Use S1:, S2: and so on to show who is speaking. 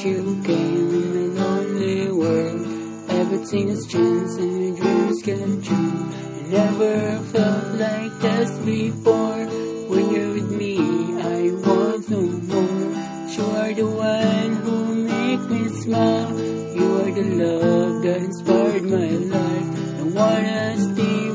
S1: you came in my lonely world. Everything has changed and my dreams come true. I never felt like this before. When you're with me, I want no more. You are the one who make me smile. You are the love that inspired my life. I wanna stay